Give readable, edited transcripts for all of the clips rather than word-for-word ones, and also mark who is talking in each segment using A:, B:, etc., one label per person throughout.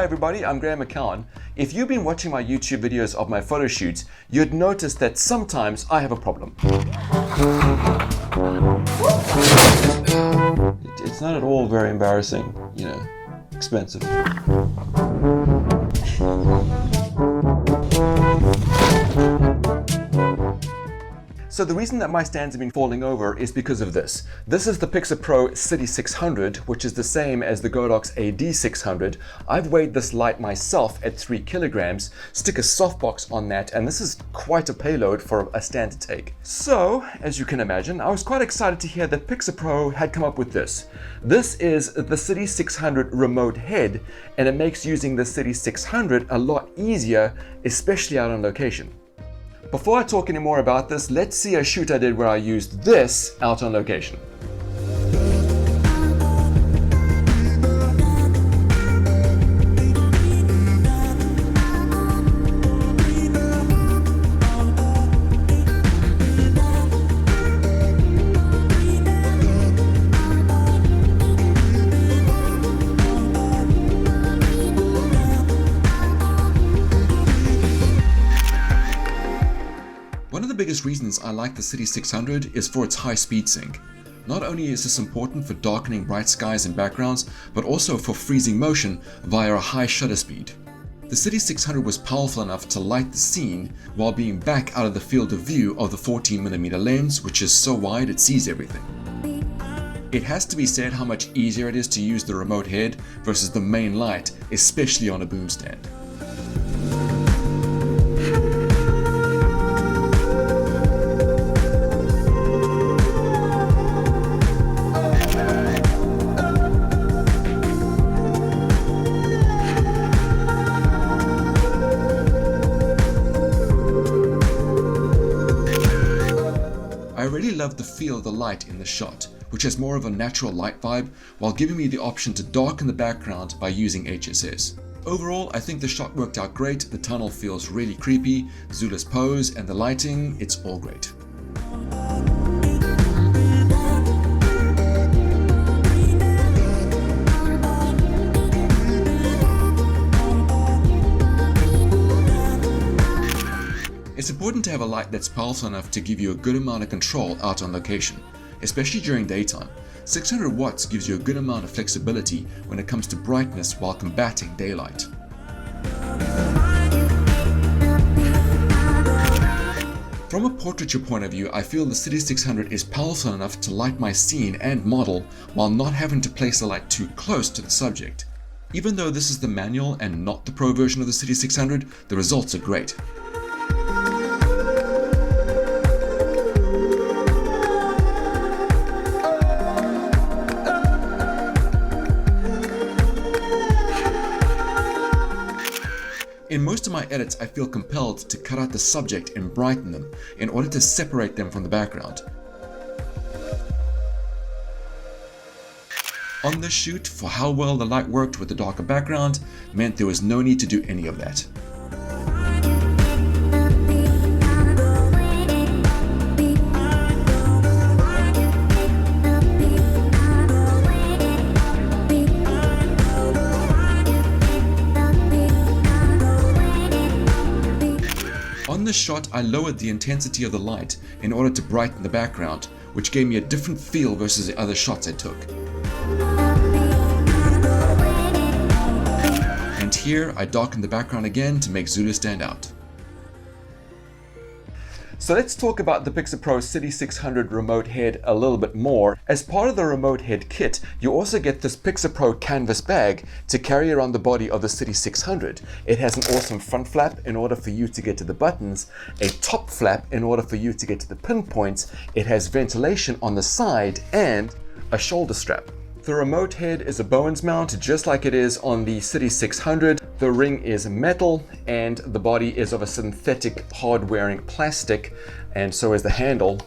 A: Hi everybody, I'm Graham McCowen. If you've been watching my YouTube videos of my photo shoots, you'd notice that sometimes I have a problem. It's not at all very embarrassing, you know, expensive. So the reason that my stands have been falling over is because of this. This is the Pixapro CITI600, which is the same as the Godox AD600. I've weighed this light myself at 3 kilograms, stick a softbox on that, and this is quite a payload for a stand to take. So, as you can imagine, I was quite excited to hear that Pixapro had come up with this. This is the CITI600 remote head, and it makes using the CITI600 a lot easier, especially out on location. Before I talk any more about this, let's see a shoot I did where I used this out on location. One of the biggest reasons I like the CITI600 is for its high speed sync. Not only is this important for darkening bright skies and backgrounds, but also for freezing motion via a high shutter speed. The CITI600 was powerful enough to light the scene while being back out of the field of view of the 14mm lens, which is so wide it sees everything. It has to be said how much easier it is to use the remote head versus the main light, especially on a boom stand. I really love the feel of the light in the shot, which has more of a natural light vibe while giving me the option to darken the background by using HSS. Overall, I think the shot worked out great. The tunnel feels really creepy, Zula's pose and the lighting, it's all great. It's important to have a light that's powerful enough to give you a good amount of control out on location, especially during daytime. 600 watts gives you a good amount of flexibility when it comes to brightness while combating daylight. From a portraiture point of view, I feel the CITI600 is powerful enough to light my scene and model while not having to place the light too close to the subject. Even though this is the manual and not the pro version of the CITI600, the results are great. In most of my edits, I feel compelled to cut out the subject and brighten them in order to separate them from the background. On this shoot, for how well the light worked with the darker background, meant there was no need to do any of that. On this shot, I lowered the intensity of the light in order to brighten the background, which gave me a different feel versus the other shots I took. And here, I darkened the background again to make Zula stand out. So let's talk about the Pixapro CITI600 remote head a little bit more. As part of the remote head kit, you also get this Pixapro canvas bag to carry around the body of the CITI600. It has an awesome front flap in order for you to get to the buttons, a top flap in order for you to get to the pinpoints, it has ventilation on the side, and a shoulder strap. The remote head is a Bowens mount just like it is on the CITI600. The ring is metal and the body is of a synthetic hard-wearing plastic, and so is the handle.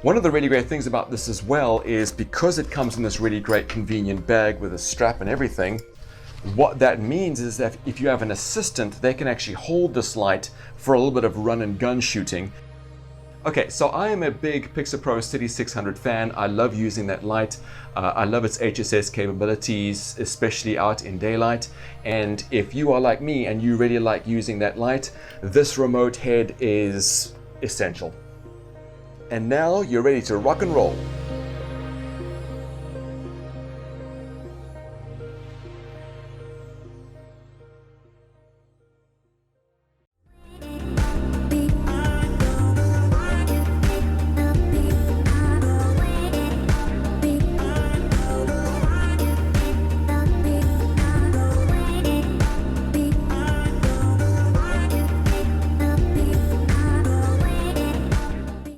A: One of the really great things about this as well is because it comes in this really great convenient bag with a strap and everything, what that means is that if you have an assistant, they can actually hold this light for a little bit of run and gun shooting. Okay, so I am a big Pixapro CITI600 fan. I love using that light. I love its HSS capabilities, especially out in daylight. And if you are like me and you really like using that light, this remote head is essential. And now you're ready to rock and roll.